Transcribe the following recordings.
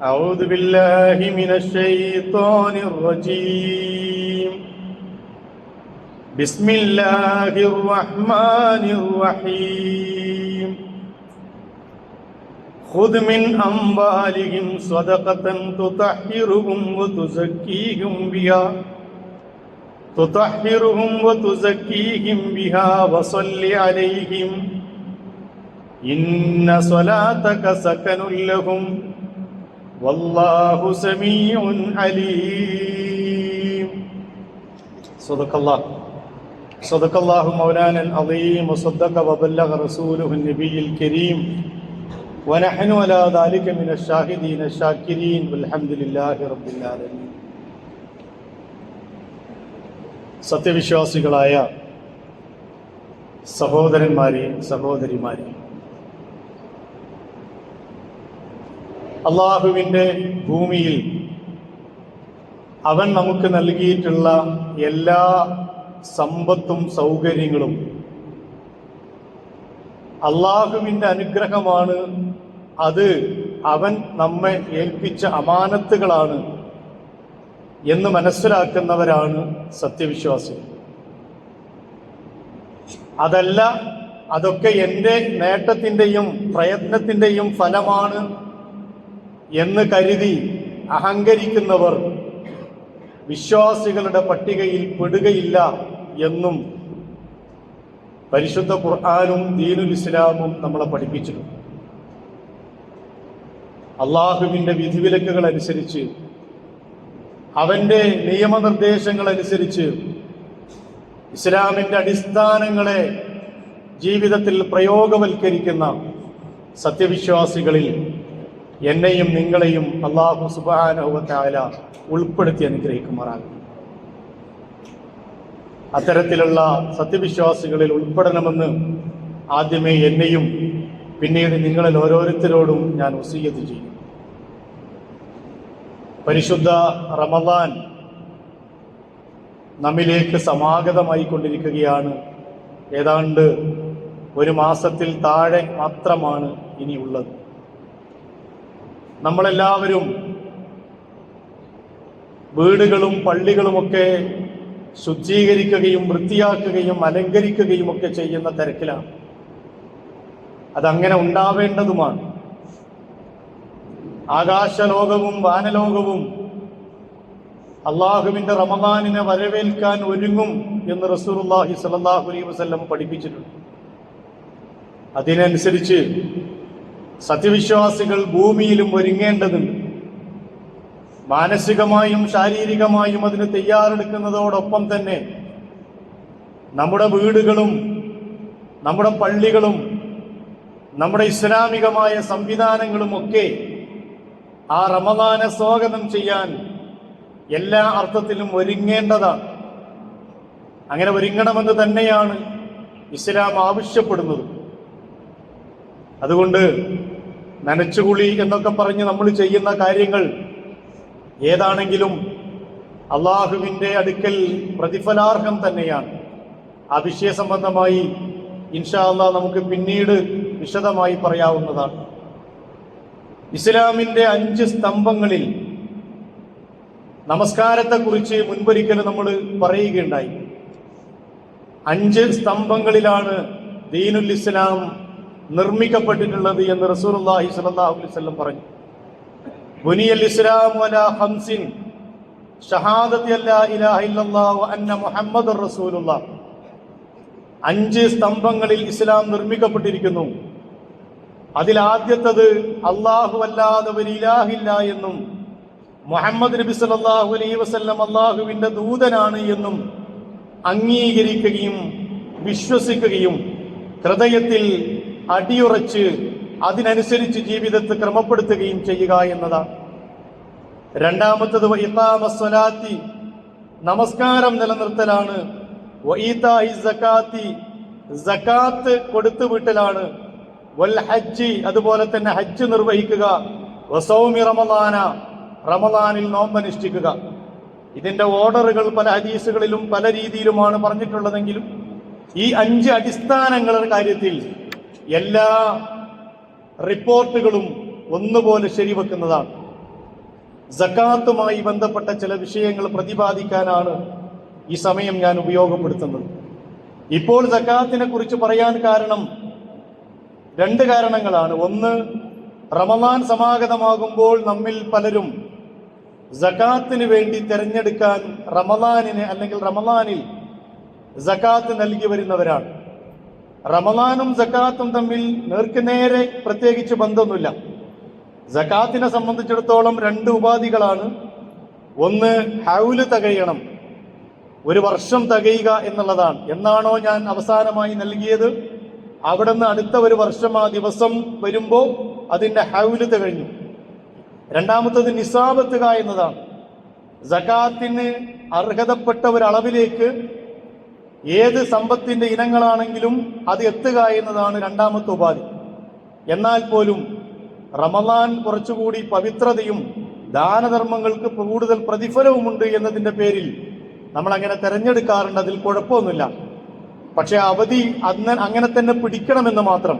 أعوذ بالله من الشيطان الرجيم. بسم الله الرحمن الرحيم. خذ من أموالهم صدقة تطهرهم وتزكيهم بها وصل عليهم إن صلاتك سكن لهم والله سميع عليم. صدق الله مولانا العظيم وصدق وبلغ رسوله النبي الكريم ونحن على ذلك من الشاهدين الشاكرين والحمد لله رب العالمين. സത്യവിശ്വാസികളായ സഹോദരന്മാരെ, സഹോദരിമാരെ, അള്ളാഹുവിൻ്റെ ഭൂമിയിൽ അവൻ നമുക്ക് നൽകിയിട്ടുള്ള എല്ലാ സമ്പത്തും സൗകര്യങ്ങളും അള്ളാഹുവിൻ്റെ അനുഗ്രഹമാണ്. അത് അവൻ നമ്മെ ഏൽപ്പിച്ച അമാനത്തുകളാണ് എന്ന് മനസ്സിലാക്കുന്നവരാണ് സത്യവിശ്വാസികൾ. അതല്ല, അതൊക്കെ എൻ്റെ നേട്ടത്തിൻ്റെയും പ്രയത്നത്തിൻ്റെയും ഫലമാണ് എന്ന് കരുതി അഹങ്കരിക്കുന്നവർ വിശ്വാസികളുടെ പട്ടികയിൽ പെടുകയില്ല എന്നും പരിശുദ്ധ ഖുർആനും ദീനുൽ ഇസ്ലാമും നമ്മളെ പഠിപ്പിച്ചിട്ടുണ്ട്. അള്ളാഹുവിൻ്റെ വിധിവിലക്കുകൾ അനുസരിച്ച്, അവൻ്റെ നിയമനിർദ്ദേശങ്ങൾ അനുസരിച്ച് ഇസ്ലാമിൻ്റെ അടിസ്ഥാനങ്ങളെ ജീവിതത്തിൽ പ്രയോഗവൽക്കരിക്കുന്ന സത്യവിശ്വാസികളിൽ എന്നെയും നിങ്ങളെയും അല്ലാഹു സുബ്ഹാനഹു വ തആല ഉൾപ്പെടുത്തി അനുഗ്രഹിക്കുമാറാകും. അത്തരത്തിലുള്ള സത്യവിശ്വാസികളിൽ ഉൾപ്പെടണമെന്ന് ആദ്യമേ എന്നെയും പിന്നീട് നിങ്ങളിൽ ഓരോരുത്തരോടും ഞാൻ വസിയ്യത്ത് ചെയ്യും. പരിശുദ്ധ റമദാൻ നമ്മിലേക്ക് സമാഗതമായി കൊണ്ടിരിക്കുകയാണ്. ഏതാണ്ട് ഒരു മാസത്തിൽ താഴെ മാത്രമാണ് ഇനിയുള്ളത്. നമ്മളെല്ലാവരും വീടുകളും പള്ളികളുമൊക്കെ ശുചീകരിക്കുകയും വൃത്തിയാക്കുകയും അലങ്കരിക്കുകയും ഒക്കെ ചെയ്യുന്ന തിരക്കിലാണ്. അതങ്ങനെ ഉണ്ടാവേണ്ടതുമാണ്. ആകാശലോകവും വാനലോകവും അള്ളാഹുവിൻ്റെ റമദാനിനെ വരവേൽക്കാൻ ഒരുങ്ങും എന്ന് റസൂലുള്ളാഹി സ്വല്ലല്ലാഹു അലൈഹി വസല്ലം പഠിപ്പിച്ചിട്ടുണ്ട്. അതിനനുസരിച്ച് സത്യവിശ്വാസികൾ ഭൂമിയിലും ഒരുങ്ങേണ്ടതുണ്ട്. മാനസികമായും ശാരീരികമായും അതിന് തയ്യാറെടുക്കുന്നതോടൊപ്പം തന്നെ നമ്മുടെ വീടുകളും നമ്മുടെ പള്ളികളും നമ്മുടെ ഇസ്ലാമികമായ സംവിധാനങ്ങളുമൊക്കെ ആ റമദാനെ സ്വാഗതം ചെയ്യാൻ എല്ലാ അർത്ഥത്തിലും ഒരുങ്ങേണ്ടതാണ്. അങ്ങനെ ഒരുങ്ങണമെന്ന് തന്നെയാണ് ഇസ്ലാം ആവശ്യപ്പെടുന്നത്. അതുകൊണ്ട് നനച്ചുകുളി എന്നൊക്കെ പറഞ്ഞ് നമ്മൾ ചെയ്യുന്ന കാര്യങ്ങൾ ഏതാണെങ്കിലും അള്ളാഹുവിൻ്റെ അടുക്കൽ പ്രതിഫലാർഹം തന്നെയാണ്. ആ വിഷയ സംബന്ധമായി ഇൻഷാ അല്ലാഹ് നമുക്ക് പിന്നീട് വിശദമായി പറയാവുന്നതാണ്. ഇസ്ലാമിൻ്റെ 5 സ്തംഭങ്ങളിൽ നമസ്കാരത്തെക്കുറിച്ച് മുൻപൊരിക്കൽ നമ്മൾ പറയുകയുണ്ടായി. 5 സ്തംഭങ്ങളിലാണ് ദീനുൽ ഇസ്ലാം നിർമ്മിക്കപ്പെട്ടിട്ടുള്ളത് എന്ന് റസൂലുള്ളാഹി സ്വല്ലല്ലാഹു അലൈഹി വസല്ലം പറഞ്ഞു. ബുനിയൽ ഇസ്ലാമു അലാ ഖംസിൻ ഷഹാദത്തി അല്ലാ ഇലാഹ ഇല്ലല്ലാഹു വ അന്ന മുഹമ്മദുർ റസൂലുള്ളാഹ്. 5 സ്തംഭങ്ങളിൽ ഇസ്ലാം നിർമ്മിക്കപ്പെട്ടിരിക്കുന്നു. അതിലാദ്യത്തത് അല്ലാഹു അല്ലാതെ ഒരു ഇലാഹില്ല എന്നും മുഹമ്മദ് നബി സല്ലല്ലാഹു അലൈഹി വസല്ലം അല്ലാഹുവിൻ്റെ ദൂതനാണ് എന്നും അംഗീകരിക്കുകയും വിശ്വസിക്കുകയും ഹൃദയത്തിൽ അടിയുറച്ച് അതിനനുസരിച്ച് ജീവിതത്തെ ക്രമപ്പെടുത്തുകയും ചെയ്യുക എന്നതാണ്. രണ്ടാമത്തത് ഇഖാമസ്സലാത്തി, നമസ്കാരം നിലനിർത്തലാണ്. വഈതാഇ സകാത്തി, സകാത്ത് കൊടുത്തുവിട്ടലാണ്. വൽ ഹജ്ജ്, അതുപോലെ തന്നെ ഹജ്ജ് നിർവഹിക്കുക. വസൗമി റമദാന, റമദാനിൽ നോമ്പനുഷ്ഠിക്കുക. ഇതിന്റെ ഓർഡറുകൾ പല ഹദീസുകളിലും പല രീതിയിലുമാണ് പറഞ്ഞിട്ടുള്ളതെങ്കിലും ഈ 5 അടിസ്ഥാനങ്ങളുടെ കാര്യത്തിൽ എല്ലാ റിപ്പോർട്ടുകളും ഒന്നുപോലെ ശരിവെക്കുന്നതാണ്. സക്കാത്തുമായി ബന്ധപ്പെട്ട ചില വിഷയങ്ങൾ പ്രതിപാദിക്കാനാണ് ഈ സമയം ഞാൻ ഉപയോഗപ്പെടുത്തുന്നത്. ഇപ്പോൾ സക്കാത്തിനെ കുറിച്ച് പറയാൻ കാരണം രണ്ട് കാരണങ്ങളാണ്. ഒന്ന്, റമദാൻ സമാഗതമാകുമ്പോൾ നമ്മിൽ പലരും സക്കാത്തിന് വേണ്ടി തിരഞ്ഞെടുക്കാൻ റമദാനിൽ സക്കാത്ത് നൽകി വരുന്നവരാണ്. റമദാനും സക്കാത്തും തമ്മിൽ നേർക്കുനേരെ പ്രത്യേകിച്ച് ബന്ധമൊന്നുമില്ല. സക്കാത്തിനെ സംബന്ധിച്ചിടത്തോളം രണ്ട് ഉപാധികളാണ്. ഒന്ന്, ഹൗല് തികയണം, ഒരു വർഷം തികയുക എന്നുള്ളതാണ്. എന്നാണോ ഞാൻ അവസാനമായി നൽകിയത് അവിടെ നിന്ന് അടുത്ത ഒരു വർഷം ആ ദിവസം വരുമ്പോൾ അതിൻ്റെ ഹൗല് തികഞ്ഞു. രണ്ടാമത്തത് നിസാബ് എത്തുക എന്നതാണ്. സക്കാത്തിന് അർഹതപ്പെട്ട ഒരളവിലേക്ക് ഏത് സമ്പത്തിന്റെ ഇനങ്ങളാണെങ്കിലും അത് എത്തുക എന്നതാണ് രണ്ടാമത്തെ ഉപാധി. എന്നാൽ പോലും റമദാൻ കുറച്ചുകൂടി പവിത്രതയും ദാനധർമ്മങ്ങൾക്ക് കൂടുതൽ പ്രതിഫലവുമുണ്ട് എന്നതിൻ്റെ പേരിൽ നമ്മൾ അങ്ങനെ തെരഞ്ഞെടുക്കാറുണ്ട്. അതിൽ കുഴപ്പമൊന്നുമില്ല. പക്ഷെ അവധി അങ്ങനെ തന്നെ പിടിക്കണമെന്ന് മാത്രം.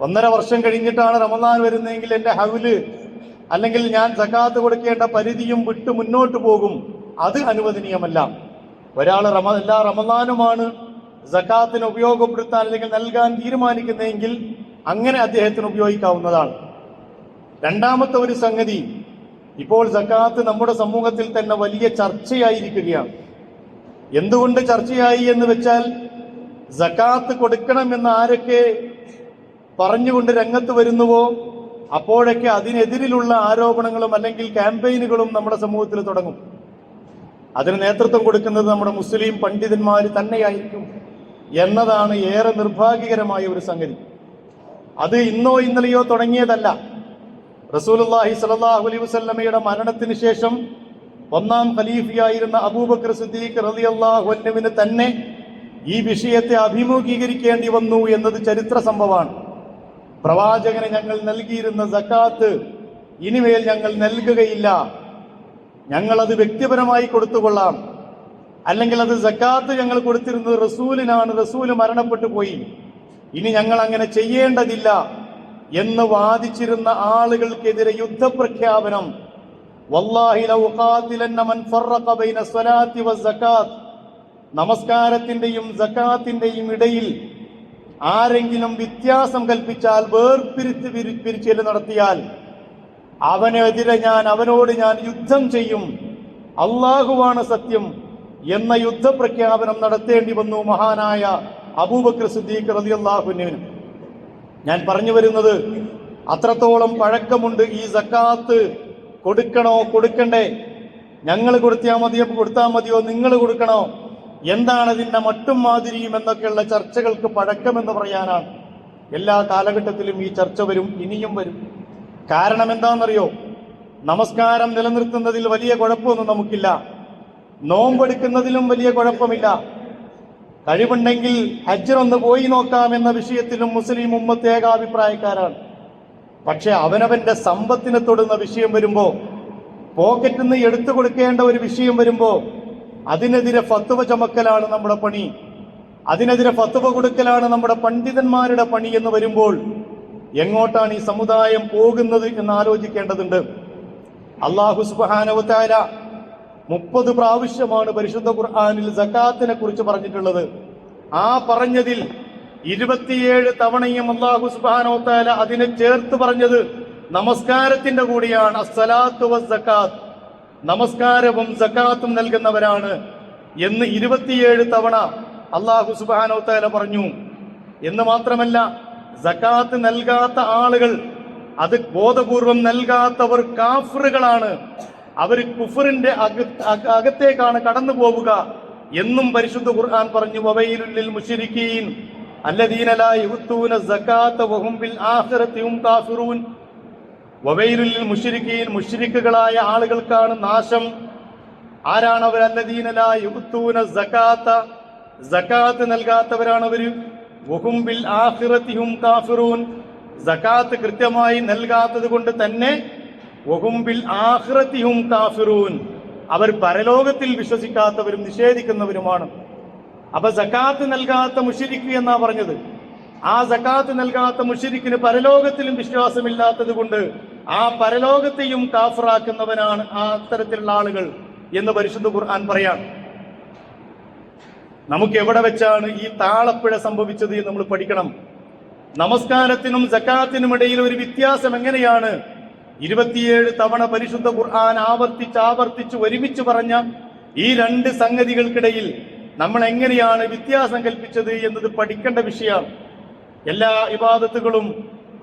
1.5 വർഷം കഴിഞ്ഞിട്ടാണ് റമദാൻ വരുന്നതെങ്കിൽ എൻ്റെ ഹൗല് അല്ലെങ്കിൽ ഞാൻ സക്കാത്ത് കൊടുക്കേണ്ട പരിധിയും വിട്ട് മുന്നോട്ട് പോകും. അത് അനുവദനീയമല്ല. ഒരാൾ എല്ലാ റമദാനുമാണ് സക്കാത്തിന് ഉപയോഗപ്പെടുത്താൻ അല്ലെങ്കിൽ നൽകാൻ തീരുമാനിക്കുന്നതെങ്കിൽ അങ്ങനെ അദ്ദേഹത്തിന് ഉപയോഗിക്കാവുന്നതാണ്. രണ്ടാമത്തെ ഒരു സംഗതി, ഇപ്പോൾ സക്കാത്ത് നമ്മുടെ സമൂഹത്തിൽ തന്നെ വലിയ ചർച്ചയായിരിക്കുകയാണ്. എന്തുകൊണ്ട് ചർച്ചയായി എന്ന് വെച്ചാൽ, സക്കാത്ത് കൊടുക്കണമെന്ന് ആരൊക്കെ പറഞ്ഞുകൊണ്ട് രംഗത്ത് വരുന്നുവോ അപ്പോഴൊക്കെ അതിനെതിരിലുള്ള ആരോപണങ്ങളും അല്ലെങ്കിൽ ക്യാമ്പയിനുകളും നമ്മുടെ സമൂഹത്തിൽ തുടങ്ങും. അതിന് നേതൃത്വം കൊടുക്കുന്നത് നമ്മുടെ മുസ്ലിം പണ്ഡിതന്മാർ തന്നെയായിരിക്കും എന്നതാണ് ഏറെ നിർഭാഗ്യകരമായ ഒരു സംഗതി. അത് ഇന്നോ ഇന്നലെയോ തുടങ്ങിയതല്ല. റസൂലുള്ളാഹി സ്വല്ലല്ലാഹു അലൈഹി വസല്ലമയുടെ മരണത്തിന് ശേഷം 1-ാം ഖലീഫയായിരുന്ന അബൂബക്കർ സിദ്ദീഖ് റളിയല്ലാഹു അൻഹുവിന് തന്നെ ഈ വിഷയത്തെ അഭിമുഖീകരിക്കേണ്ടി വന്നു എന്നത് ചരിത്ര സംഭവമാണ്. പ്രവാചകന് ഞങ്ങൾ നൽകിയിരുന്ന സക്കാത്ത് ഇനിമേൽ ഞങ്ങൾ നൽകുകയില്ല, ഞങ്ങളത് വ്യക്തിപരമായി കൊടുത്തുകൊള്ളാം, അല്ലെങ്കിൽ അത് സക്കാത്ത് ഞങ്ങൾ കൊടുത്തിരുന്നത് റസൂലിനാണ്, റസൂല് മരണപ്പെട്ടു പോയി, ഇനി ഞങ്ങൾ അങ്ങനെ ചെയ്യേണ്ടതില്ല എന്ന് വാദിച്ചിരുന്ന ആളുകൾക്കെതിരെ യുദ്ധപ്രഖ്യാപനം. വല്ലാഹി ലൗ ഖാതിലന്ന മൻ ഫറഖ ബൈന സ്വലാത്തി വസ്സകാത്ത്, നമസ്കാരത്തിന്റെയും സക്കാത്തിന്റെയും ഇടയിൽ ആരെങ്കിലും വ്യത്യാസം കൽപ്പിച്ചാൽ, വേർപിരിച്ചൽ നടത്തിയാൽ അവനോട് ഞാൻ യുദ്ധം ചെയ്യും, അള്ളാഹുവാണ് സത്യം എന്ന യുദ്ധപ്രഖ്യാപനം നടത്തേണ്ടി വന്നു മഹാനായ അബൂബക്കർ സിദ്ദീഖ് റളിയല്ലാഹു അൻഹു. ഞാൻ പറഞ്ഞു വരുന്നത്, അത്രത്തോളം പഴക്കമുണ്ട് ഈ സക്കാത്ത്. കൊടുക്കണോ കൊടുക്കണ്ടേ, ഞങ്ങൾ കൊടുത്താൽ മതിയോ, നിങ്ങൾ കൊടുക്കണോ, എന്താണ് ഇതിന്റെ മട്ടും മാതിരിയും എന്നൊക്കെയുള്ള ചർച്ചകൾക്ക് പഴക്കമെന്ന് പറയാനാണ്. എല്ലാ കാലഘട്ടത്തിലും ഈ ചർച്ച വരും, ഇനിയും വരും. കാരണം എന്താണെന്നറിയോ? നമസ്കാരം നിലനിർത്തുന്നതിൽ വലിയ കുഴപ്പമൊന്നും നമുക്കില്ല, നോമ്പെടുക്കുന്നതിലും വലിയ കുഴപ്പമില്ല, കഴിവുണ്ടെങ്കിൽ ഹജ്ജിനൊന്ന് പോയി നോക്കാം എന്ന വിഷയത്തിലും മുസ്ലിം ഉമ്മത്ത് ഏകാഭിപ്രായക്കാരാണ്. പക്ഷെ അവനവന്റെ സമ്പത്തിനെ തൊടുന്ന വിഷയം വരുമ്പോ, പോക്കറ്റിൽ നിന്ന് എടുത്തു കൊടുക്കേണ്ട ഒരു വിഷയം വരുമ്പോ അതിനെതിരെ ഫത്വ ചമക്കലാണ് നമ്മുടെ പണി, അതിനെതിരെ ഫത്വ കൊടുക്കലാണ് നമ്മുടെ പണ്ഡിതന്മാരുടെ പണി എന്ന് വരുമ്പോൾ എങ്ങോട്ടാണ് ഈ സമുദായം പോകുന്നത് എന്ന് ആലോചിക്കേണ്ടതുണ്ട്. അല്ലാഹു സുബ്ഹാനഹു വ തആല 30 പ്രാവശ്യമാണ് പരിശുദ്ധ ഖുർആനിൽ സക്കാത്തിനെ കുറിച്ച് പറഞ്ഞിട്ടുള്ളത്. ആ പറഞ്ഞതിൽ 27 തവണയും അല്ലാഹു സുബ്ഹാനഹു വ തആല അതിനെ ചേർത്ത് പറഞ്ഞത് നമസ്കാരത്തിന്റെ കൂടിയാണ്. അസ്സലാത്തു വസ്സകാത്ത്, നമസ്കാരവും സക്കാത്തും നൽകുന്നവരാണ് എന്ന് 27 തവണ അല്ലാഹു സുബ്ഹാനഹു വ തആല പറഞ്ഞു. എന്ന് മാത്രമല്ല, സക്കാത്ത് നൽകാത്ത ആളുകൾ, അത് ബോധപൂർവം നൽകാത്തവർ കാഫിറുകളാണ്, അവർ കുഫറിന്റെ അകത്തേക്കാണ് കടന്നു പോവുക എന്നും പരിശുദ്ധ ഖുർആൻ പറഞ്ഞു. വവൈലുൽ ലിൽ മുശ്രിക്കീൻ അല്ലദീന ലാ യുഅ്തൂന സകാത്ത വഹും ബിൽ ആഖിറതി ഹും കാഫിറൂൻ. വവൈലുൽ ലിൽ മുശ്രിക്കീൻ, മുശ്രിക്കുകളായ ആളുകൾക്കാണ് നാശം. ആരാണ് അവർ? അല്ലദീന ലാ യുഅ്തൂന സകാത്ത, സകാത്ത് നൽകാത്തവരാണ് അവർ. വഹും ബിൽ ആഖിറതി ഹും കാഫിറൂൻ, സകാത്ത് കൃത്യമായി നൽകാത്തത് കൊണ്ട് തന്നെ വഹും ബിൽ ആഖിറതി ഹും കാഫിറൂൻ, അവർ പരലോകത്തിൽ വിശ്വസിക്കാത്തവരും നിഷേധിക്കുന്നവരുമാണ്. അപ്പൊ സക്കാത്ത് നൽകാത്ത മുശ്രിക്ക് എന്നാ പറഞ്ഞത്. ആ സക്കാത്ത് നൽകാത്ത മുശ്രിക്കിന് പരലോകത്തിലും വിശ്വാസമില്ലാത്തത് കൊണ്ട് ആ പരലോകത്തെയും കാഫറാക്കുന്നവനാണ് ആ അത്തരത്തിലുള്ള ആളുകൾ എന്ന് പരിശുദ്ധ ഖുർആൻ പറയാം. നമുക്ക് എവിടെ വെച്ചാണ് ഈ താളപ്പിഴ സംഭവിച്ചത് എന്ന് നമ്മൾ പഠിക്കണം. നമസ്കാരത്തിനും സക്കാത്തിനും ഇടയിൽ ഒരു വ്യത്യാസം എങ്ങനെയാണ് 27 തവണ പരിശുദ്ധ ഖുർആൻ ആവർത്തിച്ച് ഒരുമിച്ച് പറഞ്ഞ ഈ രണ്ട് സംഗതികൾക്കിടയിൽ നമ്മൾ എങ്ങനെയാണ് വ്യത്യാസം കൽപ്പിച്ചത് എന്നത് പഠിക്കേണ്ട വിഷയമാണ്. എല്ലാ ഇബാദത്തുകളും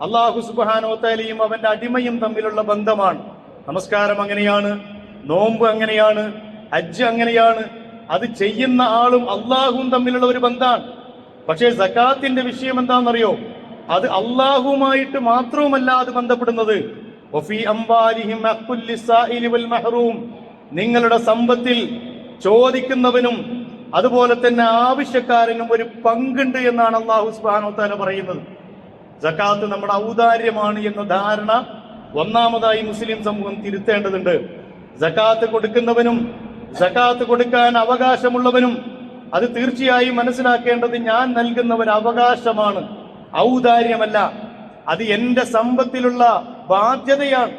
അല്ലാഹു സുബ്ഹാനഹു വ തആലയും അവന്റെ അടിമയും തമ്മിലുള്ള ബന്ധമാണ്. നമസ്കാരം അങ്ങനെയാണ്, നോമ്പ് അങ്ങനെയാണ്, ഹജ്ജ് അങ്ങനെയാണ്. അത് ചെയ്യുന്ന ആളും അള്ളാഹുവും തമ്മിലുള്ള ഒരു ബന്ധമാണ്. പക്ഷേ സക്കാത്തിന്റെ വിഷയം എന്താണെന്നറിയോ? അത് അള്ളാഹുവുമായിട്ട് മാത്രവുമല്ല അത് ബന്ധപ്പെടുന്നത്. നിങ്ങളുടെ സമ്പത്തിൽ ചോദിക്കുന്നവനും അതുപോലെ തന്നെ ആവശ്യക്കാരനും ഒരു പങ്കുണ്ട് എന്നാണ് അല്ലാഹു സുബ്ഹാനഹു വ തആല പറയുന്നത്. സക്കാത്ത് നമ്മുടെ ഔദാര്യമാണ് എന്ന ധാരണ ഒന്നാമതായി മുസ്ലിം സമൂഹം തിരുത്തേണ്ടതുണ്ട്. സക്കാത്ത് കൊടുക്കുന്നവനും സക്കാത്ത് കൊടുക്കാൻ അവകാശമുള്ളവനും അത് തീർച്ചയായും മനസ്സിലാക്കേണ്ടത് ഞാൻ നൽകുന്ന ഒരു അവകാശമാണ്, ഔദാര്യമല്ല. അത് എന്റെ സമ്പത്തിലുള്ള ബാധ്യതയാണ്.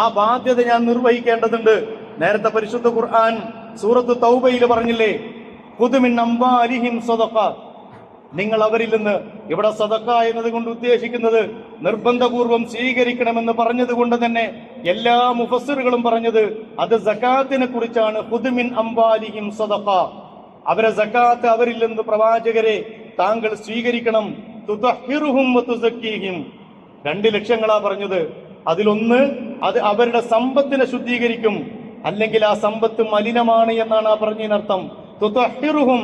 ആ ബാധ്യത ഞാൻ നിർവഹിക്കേണ്ടതുണ്ട്. നേരത്തെ പരിശുദ്ധ ഖുർആൻ സൂറത്ത് തൗബയിൽ പറഞ്ഞില്ലേ, ഖുദ് മിൻ അംവാലിഹിം സദഖ, നിങ്ങൾ അവരിൽ നിന്ന്, ഇവിടെ സദഖ എന്നതുകൊണ്ട് ഉദ്ദേശിക്കുന്നത് നിർബന്ധപൂർവം സ്വീകരിക്കണമെന്ന് പറഞ്ഞത് കൊണ്ട് തന്നെ എല്ലാ മുഫസ്സിറുകളും പറഞ്ഞത് അത് സക്കാത്തിനെ കുറിച്ചാണ്. ഖുദ് മിൻ അംവാലിഹിം സദഖ, അവരെ സക്കാത്ത് അവരിൽ നിന്ന് പ്രവാചകരെ താങ്കൾ സ്വീകരിക്കണം. തുതഹിറുഹും വതുസക്കീഹിം, 2 ലക്ഷ്യങ്ങളാ പറഞ്ഞത്. അതിലൊന്ന് അത് അവരുടെ സമ്പത്തിനെ ശുദ്ധീകരിക്കും, അല്ലെങ്കിൽ ആ സമ്പത്ത് മലിനമാണ് എന്നാണ് ആ പറഞ്ഞതിനർത്ഥം. തുതഹിറുഹും,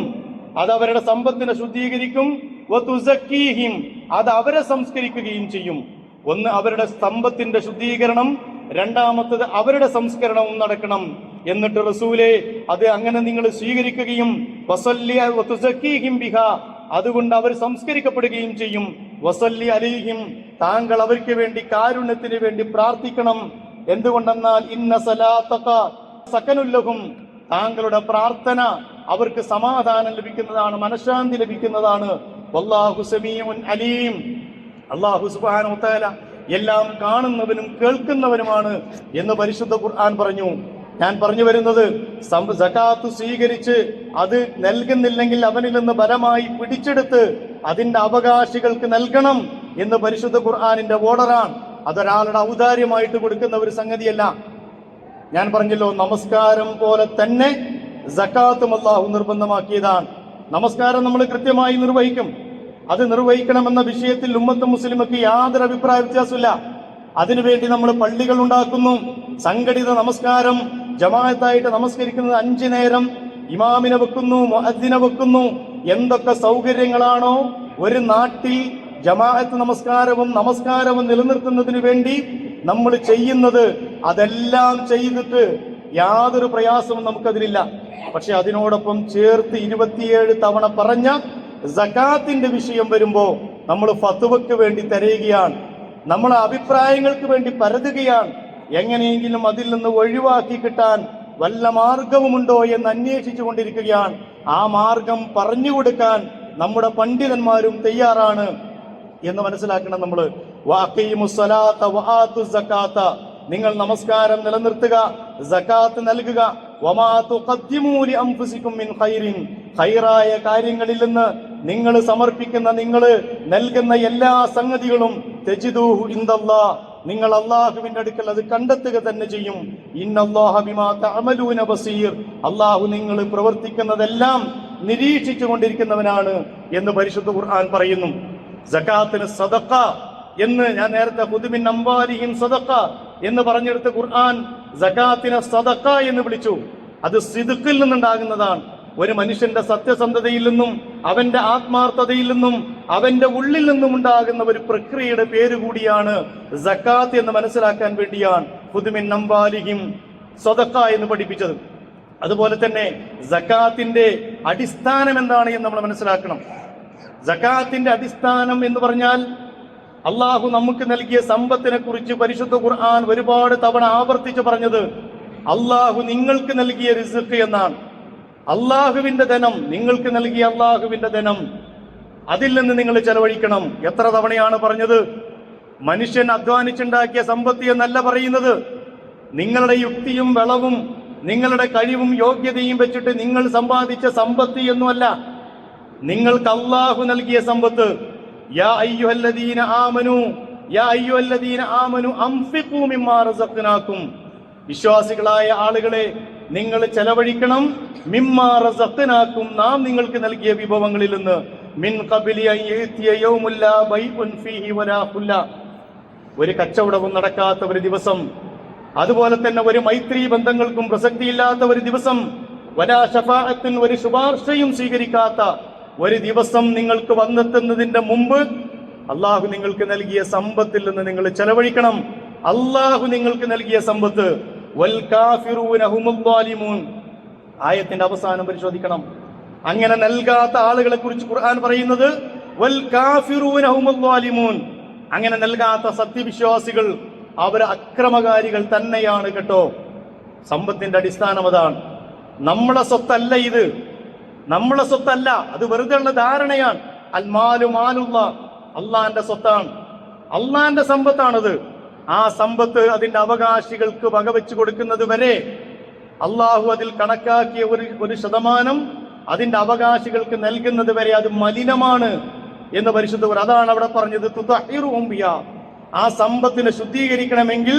അത് അവരുടെ സമ്പത്തിനെ ശുദ്ധീകരിക്കും. വതുസക്കീഹിം, അത് അവരെ സംസ്കരിക്കുകയും ചെയ്യും. ഒന്ന് അവരുടെ സമ്പത്തിന്റെ ശുദ്ധീകരണം, രണ്ടാമത്തത് അവരുടെ സംസ്കരണവും നടക്കണം. എന്നിട്ട് റസൂലേ അത് അങ്ങനെ നിങ്ങൾ സ്വീകരിക്കുകയും വസല്ലി വതുസക്കീഹിം ബിഹാ, അതുകൊണ്ട് അവർ സംസ്കരിക്കപ്പെടുകയും ചെയ്യും. വസല്ലി അലൈഹിം, താങ്കൾ അവർക്ക് വേണ്ടി കാരുണ്യത്തിന് വേണ്ടി പ്രാർത്ഥിക്കണം. എന്തുകൊണ്ടെന്നാൽ ഇന്ന സലാത്തക സകനുല്ലഹും, താങ്കളുടെ പ്രാർത്ഥന അവർക്ക് സമാധാനം ലഭിക്കുന്നതാണ്, മനഃശാന്തി ലഭിക്കുന്നതാണ്. വല്ലാഹു സമീഉൻ അലീം, അല്ലാഹു സുബ്ഹാനഹു വ തആല എല്ലാം കാണുന്നവനും കേൾക്കുന്നവനുമാണ് എന്ന് പരിശുദ്ധ ഖുർആൻ പറഞ്ഞു. ഞാൻ പറഞ്ഞു വരുന്നത്, സകാത്ത് സ്വീകരിച്ച് അത് നൽകുന്നില്ലെങ്കിൽ അവനിൽ നിന്ന് ബലമായി പിടിച്ചെടുത്ത് അതിന്റെ അവകാശികൾക്ക് നൽകണം എന്ന് പരിശുദ്ധ ഖുർആനിന്റെ ഓർഡറാണ്. അതൊരാളുടെ ഔദാര്യമായിട്ട് കൊടുക്കുന്ന ഒരു സംഗതിയല്ല. ഞാൻ പറഞ്ഞല്ലോ, നമസ്കാരം പോലെ തന്നെ സകാത്തും അല്ലാഹു നിർബന്ധമാക്കിയതാണ്. നമസ്കാരം നമ്മൾ കൃത്യമായി നിർവഹിക്കും. അത് നിർവഹിക്കണമെന്ന വിഷയത്തിൽ ഉമ്മത്ത് മുസ്ലിമക്ക് യാതൊരു അഭിപ്രായ വ്യത്യാസമില്ല. അതിനുവേണ്ടി നമ്മൾ പള്ളികൾ ഉണ്ടാക്കുന്നു, സംഘടിത നമസ്കാരം ജമാഅത്തായിട്ട് നമസ്കരിക്കുന്നത് 5 നേരം, ഇമാമിനെ വെക്കുന്നു, മുഅദ്ദിനെ വെക്കുന്നു. എന്തൊക്കെ സൗകര്യങ്ങളാണോ ഒരു നാട്ടിൽ ജമാഅത്ത് നമസ്കാരവും നിലനിർത്തുന്നതിന് വേണ്ടി നമ്മൾ ചെയ്യുന്നത്, അതെല്ലാം ചെയ്തിട്ട് യാതൊരു പ്രയാസവും നമുക്കതിലില്ല. പക്ഷെ അതിനോടൊപ്പം ചേർത്ത് 27 തവണ പറഞ്ഞ സകാത്തിന്റെ വിഷയം വരുമ്പോ നമ്മൾ ഫത്വയ്ക്ക് വേണ്ടി തിരയുകയാണ്, നമ്മളെ അഭിപ്രായങ്ങൾക്ക് വേണ്ടി പരതുകയാണ്. എങ്ങനെയെങ്കിലും അതിൽ നിന്ന് ഒഴിവാക്കി കിട്ടാൻ വല്ല മാർഗവുമുണ്ടോ എന്ന് അന്വേഷിച്ചു കൊണ്ടിരിക്കുകയാണ്. ആ മാർഗം പറഞ്ഞു കൊടുക്കാൻ നമ്മുടെ പണ്ഡിതന്മാരും തയ്യാറാണ് എന്ന് മനസ്സിലാക്കണം. നമ്മൾ വഅഖീമുസ്സലാത്ത വആതുസ് സകാത്ത, നിങ്ങൾ നമസ്കാരം നിലനിർത്തുക, സകാത്ത് നൽകുക. വമാ തുഖദ്ദിമൂ ലിഅൻഫുസികും മിൻ ഖൈറിൻ, ഖൈറായ കാര്യങ്ങളിൽ നിന്ന് നിങ്ങൾ സമർപ്പിക്കുന്ന, നിങ്ങൾ നൽകുന്ന എല്ലാ സംഗതികളും തജിദൂഹു ഇൻദല്ലാഹ്, നിങ്ങൾ അല്ലാഹുവിന്റെ അടുക്കൽ അത് കണ്ടെത്തുക തന്നെ ചെയ്യും. ഇന്നല്ലാഹ ബിമാ തഅമലൂന ബസീർ, അല്ലാഹു നിങ്ങൾ പ്രവർത്തിക്കുന്നതെല്ലാം നിരീക്ഷിച്ചു കൊണ്ടിരിക്കുന്നവനാണ് എന്ന് പരിശുദ്ധ ഖുർആൻ പറയുന്നു. സകാത്തിന് സദഖ എന്ന് ഞാൻ നേരത്തെ ഖുദ് മിൻ അംവാലിഹിം സദഖ എന്ന് പറഞ്ഞെടുത്ത ഖുർആൻ സകാത്തിനെ സദഖ എന്ന് വിളിച്ചു. അത് സിദ്ഖിൽ നിന്നുണ്ടാകുന്നതാണ്. ഒരു മനുഷ്യന്റെ സത്യസന്ധതയിൽ നിന്നും അവന്റെ ആത്മാർത്ഥതയിൽ നിന്നും അവന്റെ ഉള്ളിൽ നിന്നും ഉണ്ടാകുന്ന ഒരു പ്രക്രിയയുടെ പേര് കൂടിയാണ് സകാത്ത് എന്ന് മനസ്സിലാക്കാൻ വേണ്ടിയാണ് ഖുദ് മിൻ അംവാലിഹിം സദഖ എന്ന് പഠിപ്പിച്ചത്. അതുപോലെ തന്നെ സകാത്തിന്റെ അടിസ്ഥാനം എന്താണ് എന്ന് നമ്മൾ മനസ്സിലാക്കണം. സകാത്തിന്റെ അടിസ്ഥാനം എന്ന് പറഞ്ഞാൽ അള്ളാഹു നമുക്ക് നൽകിയ സമ്പത്തിനെ കുറിച്ച് പരിശുദ്ധ ഖുർആൻ ഒരുപാട് തവണ ആവർത്തിച്ച് പറഞ്ഞത് അള്ളാഹു നിങ്ങൾക്ക് നൽകിയ റിസ്ഖ് എന്നാണ്. അള്ളാഹുവിന്റെ ധനം, നിങ്ങൾക്ക് നൽകിയ അള്ളാഹുവിന്റെ ധനം, അതിൽ നിന്ന് നിങ്ങൾ ചെലവഴിക്കണം. എത്ര തവണയാണ് പറഞ്ഞത്? മനുഷ്യൻ അധ്വാനിച്ചുണ്ടാക്കിയ സമ്പത്ത് എന്നല്ല പറയുന്നത്. നിങ്ങളുടെ യുക്തിയും വിളവും നിങ്ങളുടെ കഴിവും യോഗ്യതയും വെച്ചിട്ട് നിങ്ങൾ സമ്പാദിച്ച സമ്പത്ത് എന്നുമല്ല, നിങ്ങൾക്ക് അല്ലാഹു നൽകിയ സമ്പത്ത്. യാ അയ്യുഹല്ലദീന ആമനു അൻഫിഖൂ മിമ്മാ റസഖ്നാകും, വിശ്വാസികളായ ആളുകളെ നിങ്ങൾ ചെലവഴിക്കണം, മിമ്മാ റസഖ്നാകും, നാം നിങ്ങൾക്ക് നൽകിയ വിഭവങ്ങളിൽ നിന്ന്. മിൻ ഖബ്ലി അൻ യഅതിയ യൗമുൻ ലാ ബൈഉൻ ഫീഹി വലാ ഖുല്ല, ഒരു കച്ചവടവും നടക്കാത്ത ഒരു ദിവസം, അതുപോലെ തന്നെ ഒരു മൈത്രി ബന്ധങ്ങൾക്കും പ്രസക്തിയില്ലാത്ത ഒരു ദിവസം, വലാ ശഫാഅത്തുൻ, ഒരു ശുപാർശയും സ്വീകരിക്കാത്ത ഒരു ദിവസം നിങ്ങൾക്ക് വന്നെത്തുന്നതിന്റെ മുമ്പ് അള്ളാഹു നിങ്ങൾക്ക് നൽകിയ സമ്പത്തിൽ നിന്ന് നിങ്ങൾ ചെലവഴിക്കണം. അള്ളാഹു നിങ്ങൾക്ക് നൽകിയ സമ്പത്ത്. വൽ കാഫിറൂന ഹുമുൽ ളാലിമൂൻ, ആയത്തിന്റെ അവസാനം പരിശോധിക്കണം. അങ്ങനെ നൽകാത്ത ആളുകളെ കുറിച്ച് ഖുർആൻ പറയുന്നത് വൽ കാഫിറൂന ഹുമുൽ ളാലിമൂൻ, അങ്ങനെ നൽകാത്ത സത്യവിശ്വാസികൾ അവർ അക്രമകാരികൾ തന്നെയാണ് കേട്ടോ. സമ്പത്തിന്റെ അടിസ്ഥാനം അതാണ്. നമ്മളെ സ്വത്തല്ല ഇത്, നമ്മളെ സ്വത്തല്ല, അത് വെറുതെ ഉള്ള ധാരണയാണ്. അൽ മാലു മാലുള്ള, അള്ളാന്റെ സ്വത്താണ്, അള്ളാന്റെ സമ്പത്താണത്. ആ സമ്പത്ത് അതിന്റെ അവകാശികൾക്ക് വകവെച്ചു കൊടുക്കുന്നത് വരെ അള്ളാഹു അതിൽ കണക്കാക്കിയ ഒരു ശതമാനം അതിന്റെ അവകാശികൾക്ക് നൽകുന്നത് വരെ അത് മലിനമാണ് എന്ന് പരിശുദ്ധ. അതാണ് അവിടെ പറഞ്ഞത് തുതഹിറുഹും ബിഹാ, ആ സമ്പത്തിനെ ശുദ്ധീകരിക്കണമെങ്കിൽ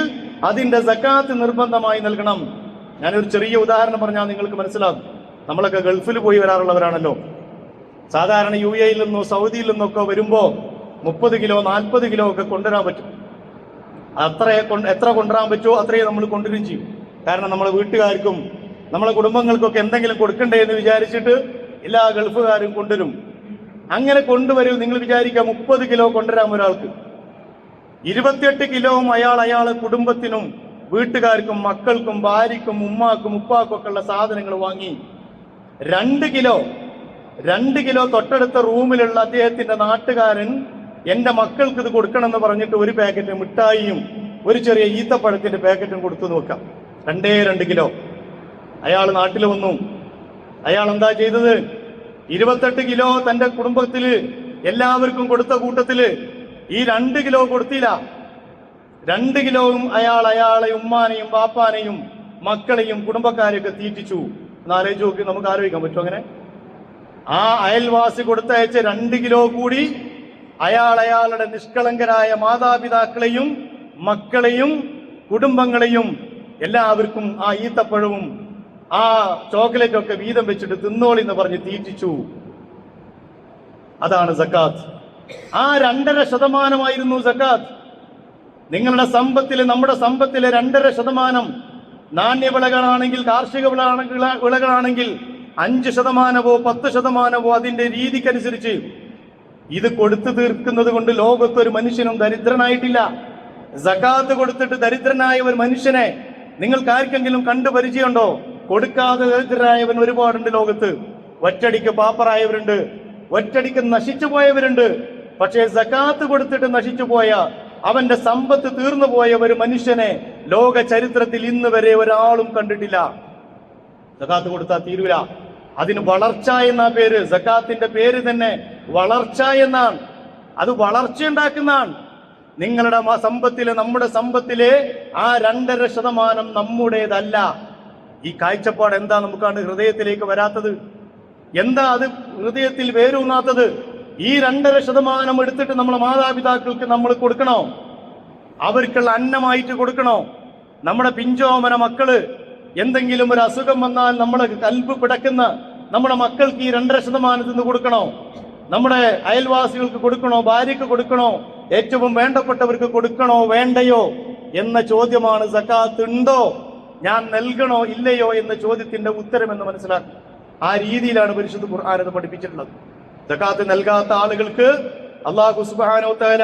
അതിന്റെ സക്കാത്ത് നിർബന്ധമായി നൽകണം. ഞാനൊരു ചെറിയ ഉദാഹരണം പറഞ്ഞാൽ നിങ്ങൾക്ക് മനസ്സിലാകും. നമ്മളൊക്കെ ഗൾഫിൽ പോയി വരാറുള്ളവരാണല്ലോ. സാധാരണ UAE യിൽ നിന്നോ സൗദിയിൽ നിന്നൊക്കെ വരുമ്പോ 30 കിലോ 40 കിലോ ഒക്കെ കൊണ്ടുവരാൻ പറ്റും. എത്ര കൊണ്ടുവരാൻ പറ്റുമോ അത്രയും നമ്മൾ കൊണ്ടുവരും ചെയ്യും. കാരണം നമ്മളെ വീട്ടുകാർക്കും നമ്മളെ കുടുംബങ്ങൾക്കൊക്കെ എന്തെങ്കിലും കൊടുക്കണ്ടേ എന്ന് വിചാരിച്ചിട്ട് എല്ലാ ഗൾഫുകാരും കൊണ്ടുവരും. അങ്ങനെ കൊണ്ടുവരും. നിങ്ങൾ വിചാരിക്കുക 30 കിലോ കൊണ്ടുവരാൻ ഒരാൾക്ക്, 28 കിലോവും അയാളെ കുടുംബത്തിനും വീട്ടുകാർക്കും മക്കൾക്കും ഭാര്യയ്ക്കും ഉമ്മാക്കും ഉപ്പാക്കും ഒക്കെ ഉള്ള സാധനങ്ങൾ വാങ്ങി 2 കിലോ തൊട്ടടുത്ത റൂമിലുള്ള അദ്ദേഹത്തിന്റെ നാട്ടുകാരൻ എന്റെ മക്കൾക്ക് ഇത് കൊടുക്കണം എന്ന് പറഞ്ഞിട്ട് ഒരു പാക്കറ്റ് മിഠായിയും ഒരു ചെറിയ ഈത്തപ്പഴത്തിന്റെ പാക്കറ്റും കൊടുത്തു നോക്കാം. 2 കിലോ. അയാൾ നാട്ടിൽ വന്നു. അയാൾ എന്താ ചെയ്തത്? 28 കിലോ തന്റെ കുടുംബത്തില് എല്ലാവർക്കും കൊടുത്ത കൂട്ടത്തില് ഈ 2 കിലോ കൊടുത്തില്ല. 2 കിലോയും അയാളെ ഉമ്മാനെയും ബാപ്പാനെയും മക്കളെയും കുടുംബക്കാരെയൊക്കെ തീറ്റിച്ചു. എന്നാലോചിച്ച് നോക്കി, നമുക്ക് ആലോചിക്കാൻ പറ്റും അങ്ങനെ? ആ അയൽവാസി കൊടുത്തയച്ച 2 കിലോ കൂടി അയാളുടെ നിഷ്കളങ്കരായ മാതാപിതാക്കളെയും മക്കളെയും കുടുംബങ്ങളെയും എല്ലാവർക്കും ആ ഈത്തപ്പഴവും ആ ചോക്ലേറ്റൊക്കെ വീതം വെച്ചിട്ട് തിന്നോളി എന്ന് പറഞ്ഞ് തീറ്റിച്ചു. അതാണ് സക്കാത്ത്. ആ 2.5% സക്കാത്ത്. നിങ്ങളുടെ സമ്പത്തില്, നമ്മുടെ സമ്പത്തിലെ 2.5% നാണ്യവിളകളാണെങ്കിൽ, കാർഷിക വിളകളാണെങ്കിൽ 5%, 10% അതിന്റെ രീതിക്കനുസരിച്ച് ഇത് കൊടുത്തു തീർക്കുന്നത് കൊണ്ട് ലോകത്തൊരു മനുഷ്യനും ദരിദ്രനായിട്ടില്ല. സക്കാത്ത് കൊടുത്തിട്ട് ദരിദ്രനായ ഒരു മനുഷ്യനെ നിങ്ങൾക്ക് ആർക്കെങ്കിലും കണ്ടു പരിചയമുണ്ടോ? കൊടുക്കാതെ ദരിദ്രനായവൻ ഒരുപാടുണ്ട് ലോകത്ത്. ഒറ്റടിക്ക് പാപ്പറായവരുണ്ട്, ഒറ്റടിക്ക് നശിച്ചു പോയവരുണ്ട്. പക്ഷേ സക്കാത്ത് കൊടുത്തിട്ട് നശിച്ചു പോയ, അവന്റെ സമ്പത്ത് തീർന്നു പോയ ഒരു മനുഷ്യനെ ലോക ചരിത്രത്തിൽ ഇന്ന് വരെ ഒരാളും കണ്ടിട്ടില്ല. സക്കാത്ത് കൊടുത്താൽ തീരൂല. അതിന് വളർച്ച എന്നാ പേര്. സക്കാത്തിന്റെ പേര് തന്നെ വളർച്ച എന്നാണ്. അത് വളർച്ചയുണ്ടാക്കുന്നതാണ്. നിങ്ങളുടെ സമ്പത്തിലെ, നമ്മുടെ സമ്പത്തിലെ ആ 2.5% നമ്മുടേതല്ല. ഈ കാഴ്ചപ്പാട് എന്താ നമുക്കാണ് ഹൃദയത്തിലേക്ക് വരാത്തത്? എന്താ അത് ഹൃദയത്തിൽ വേരൂന്നാത്തത്? ഈ 2.5% എടുത്തിട്ട് നമ്മളെ മാതാപിതാക്കൾക്ക് നമ്മൾ കൊടുക്കണോ? അവർക്കുള്ള അന്നമായിട്ട് കൊടുക്കണോ? നമ്മുടെ പിഞ്ചോമന മക്കള് എന്തെങ്കിലും ഒരു അസുഖം വന്നാൽ നമ്മളെ കൽബ് പിടക്കുന്ന നമ്മുടെ മക്കൾക്ക് ഈ 2.5% നിന്ന് കൊടുക്കണോ? നമ്മുടെ അയൽവാസികൾക്ക് കൊടുക്കണോ? ഭാര്യയ്ക്ക് കൊടുക്കണോ? ഏറ്റവും വേണ്ടപ്പെട്ടവർക്ക് കൊടുക്കണോ വേണ്ടയോ എന്ന ചോദ്യമാണ്. സക്കാത്ത് ഉണ്ടോ, ഞാൻ നൽകണോ ഇല്ലയോ എന്ന ചോദ്യത്തിന്റെ ഉത്തരം എന്ന് മനസ്സിലാക്കും. ആ രീതിയിലാണ് പരിശുദ്ധ ഖുർആൻ അത് പഠിപ്പിച്ചിട്ടുള്ളത്. സക്കാത്ത് നൽകാത്ത ആളുകൾക്ക് അല്ലാഹു സുബ്ഹാനഹു വ തആല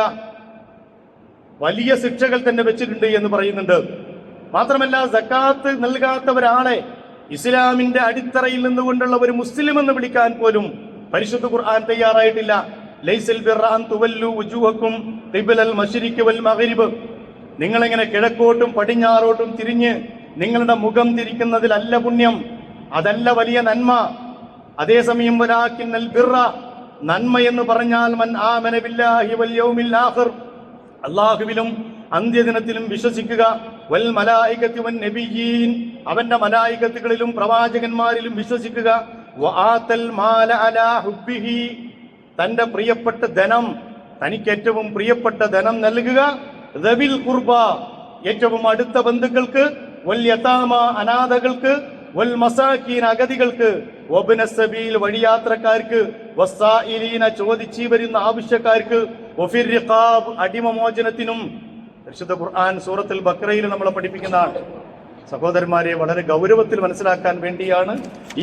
വലിയ ശിക്ഷകൾ തന്നെ വെച്ചിട്ടുണ്ട് എന്ന് പറയുന്നുണ്ട്. മാത്രമല്ല, സക്കാത്ത് നൽകാത്ത ഒരാളെ ഇസ്ലാമിന്റെ അടിത്തറയിൽ നിന്നുകൊണ്ടുള്ള ഒരു മുസ്ലിം എന്ന് വിളിക്കാൻ പോലും പരിശുദ്ധ ഖുർആൻ തയ്യാറായിട്ടില്ല. ലൈസൽ ബിർറ അൻ തുവല്ലു വുജൂഹക്കും ഖിബലൽ മശ്രിഖി വൽ മഗ്രിബ്, നിങ്ങളിങ്ങനെ കിഴക്കോട്ടും പടിഞ്ഞാറോട്ടും തിരിഞ്ഞ് നിങ്ങളുടെ മുഖം തിരിക്കുന്നതിലല്ല പുണ്യം, അതല്ല വലിയ നന്മ. അതേസമയം വലാകിന്നൽ ബിർറ, നന്മ എന്ന് പറഞ്ഞാൽ മൻ ആമന ബില്ലാഹി വൽ യൗമിൽ ആഖിർ, അള്ളാഹുവിലും അന്ത്യദിനത്തിലും വിശ്വസിക്കുക. വൽ മലായികത്തി വൻ നബിയീൻ, അവന്റെ മലായികത്തുകളിലും പ്രവാചകന്മാരിലും വിശ്വസിക്കുക. വആതൽ മാല അലാ ഹുബ്ബിഹി, തന്റെ പ്രിയപ്പെട്ട ധനം, തനിക്ക് ഏറ്റവും പ്രിയപ്പെട്ട ധനം നൽകുക. ദവിൽ ഖുർബ, ഏറ്റവും അടുത്ത ബന്ധുക്കൾക്ക്. വൽ യതാമ, അനാഥകൾക്ക്. വൽ മസാകീൻ, അഗതികൾക്ക്. വബ്ന സബീൽ, വഴിയാത്രക്കാർക്ക്. വസ്സായിലീന, ചോദിച്ചു വരുന്ന ആവശ്യക്കാർക്ക്. വഫിർ റിഖാബ്, അടിമമോചനത്തിനും. പരിശുദ്ധ ഖുർആൻ സൂറത്തുൽ ബഖറയിൽ നമ്മളെ പഠിപ്പിക്കുന്നതാണ്. സഹോദരന്മാരെ, വളരെ ഗൗരവത്തിൽ മനസ്സിലാക്കാൻ വേണ്ടിയാണ്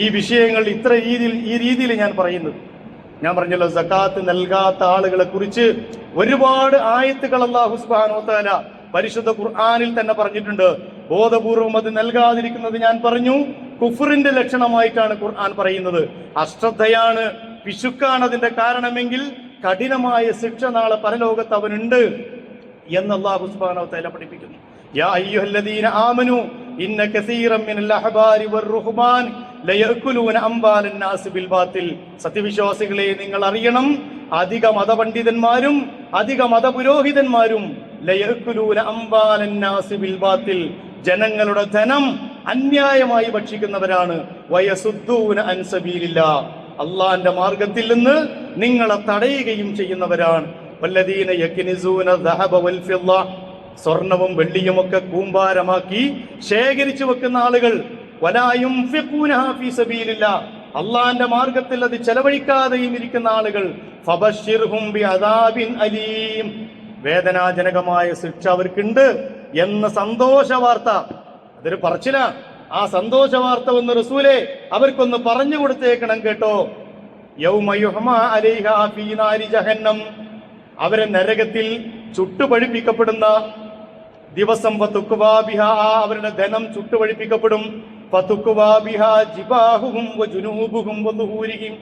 ഈ വിഷയങ്ങൾ ഈ രീതിയിൽ ഞാൻ പറയുന്നത്. ഞാൻ പറഞ്ഞല്ലോ, സക്കാത്ത് നൽകാത്ത ആളുകളെ കുറിച്ച് ഒരുപാട് ആയത്തുകൾ അല്ലാഹു സുബ്ഹാനഹു വ തആല പരിശുദ്ധ ഖുർആനിൽ തന്നെ പറഞ്ഞിട്ടുണ്ട്. ബോധപൂർവം അത് നൽകാതിരിക്കുന്നത് ഞാൻ പറഞ്ഞു കുഫറിന്റെ ലക്ഷണമായിട്ടാണ് ഖുർആൻ പറയുന്നത്. അശ്രദ്ധയാണ്, പിശുക്കാണ് അതിന്റെ കാരണമെങ്കിൽ കഠിനമായ ശിക്ഷ നാളെ പരലോകത്ത് അവനുണ്ട് എന്ന് അല്ലാഹു സുബ്ഹാനഹു വ തആല പഠിപ്പിക്കുന്നു. യാ അയ്യുഹല്ലദീന ആമനു ഇന്ന കസീറൻ മിനൽ അഹ്ബാരി വർ-റുഹ്ബാൻ ലയഅകുലൂന അംവാലൻ നാസ് ബിൽ ബാത്തിൽ. സത്യവിശ്വാസികളെ, നിങ്ങൾ അറിയണം, അധിക മതപണ്ഡിതന്മാരും അധിക മതപുരോഹിതന്മാരും ലയഅകുലൂന അംവാലൻ നാസ് ബിൽ ബാത്തിൽ, ജനങ്ങളുടെ ധനം അന്യായമായി ഭക്ഷിക്കുന്നവരാണ്. വയസുദ്ദൂന അൻ സബീലില്ലാഹ്, അല്ലാഹുവിന്റെ മാർഗ്ഗത്തിൽ നിന്ന് നിങ്ങളെ തടയുകയും ചെയ്യുന്നവരാണ്. വല്ലദീന യക്നിസൂന ദഹബ വൽ ഫിദ്ദ, സ്വർണവും വെള്ളിയുമൊക്കെ കൂമ്പാരമാക്കി ശേഖരിച്ചു വെക്കുന്ന ആളുകൾ. വലാ യുൻഫിഖൂനഹാ ഫീ സബീലില്ലാഹ്, അല്ലാഹുവിന്റെ മാർഗ്ഗത്തിൽ അത് ചെലവഴിക്കാതെയും ഇരിക്കുന്ന ആളുകൾ. ഫബശ്ശിർഹും ബിഅദാബിൻ അലീം, വേദനാജനകമായ ശിക്ഷ അവർക്കുണ്ട് എന്ന സന്തോഷ വാർത്ത. അതൊരു പറച്ചിലാ. ആ സന്തോഷ വാർത്ത ഒന്ന് റസൂലേ അവർക്കൊന്ന് പറഞ്ഞു കൊടുത്തേക്കണം കേട്ടോ. യൗമ യുഹ്മാ അലൈഹാ ഫീ നാരി ജഹന്നം, അവരെ നരകത്തിൽ ചുട്ടുപഴിപ്പിക്കപ്പെടുന്ന ദിവസം. ഫതുക്വാ ബിഹാ, അവരുടെ ധനം ചുട്ടുപഴിപ്പിക്കപ്പെടും. ഫതുക്വാ ബിഹാ ജിബാഹുഹും വജുനൂബുഹും വദുഹൂരിഹിം,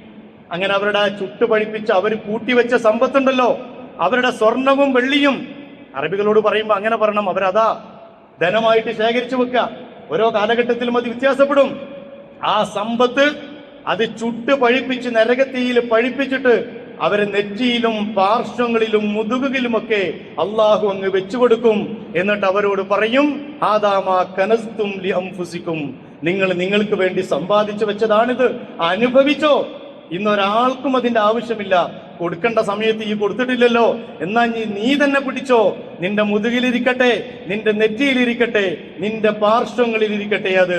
അങ്ങനെ അവരുടെ ചുട്ടുപഴിപ്പിച്ച അവർ കൂട്ടിവെച്ച സമ്പത്തുണ്ടല്ലോ, അവരുടെ സ്വർണവും വെള്ളിയും. അറബികളോട് പറയുമ്പോൾ അങ്ങനെ പറയണം, അവരതാ ധനമായിട്ട് ശേഖരിച്ചു വെക്കുക. ഓരോ കാലഘട്ടത്തിലും അത് വ്യത്യാസപ്പെടും. ആ സമ്പത്ത് അത് ചുട്ട് പഴിപ്പിച്ച് നരകത്തിയിൽ പഴിപ്പിച്ചിട്ട് അവരെ നെറ്റിയിലും പാർശ്വങ്ങളിലും മുതുകിലുമൊക്കെ അള്ളാഹു അങ്ങ് വെച്ചുകൊടുക്കും. എന്നിട്ട് അവരോട് പറയും, ഹാദാമാ കനസ്തും ലി അൻഫുസിക്കും, നിങ്ങൾ നിങ്ങൾക്ക് വേണ്ടി സമ്പാദിച്ചു വെച്ചതാണിത്, അനുഭവിച്ചോ. ഇന്നൊരാൾക്കും അതിന്റെ ആവശ്യമില്ല. കൊടുക്കേണ്ട സമയത്ത് ഈ കൊടുത്തിട്ടില്ലല്ലോ, എന്നാ നീ തന്നെ പിടിച്ചോ. നിന്റെ മുതുകിലിരിക്കട്ടെ, നിന്റെ നെറ്റിയിലിരിക്കട്ടെ, നിന്റെ പാർശ്വങ്ങളിലിരിക്കട്ടെ. അത്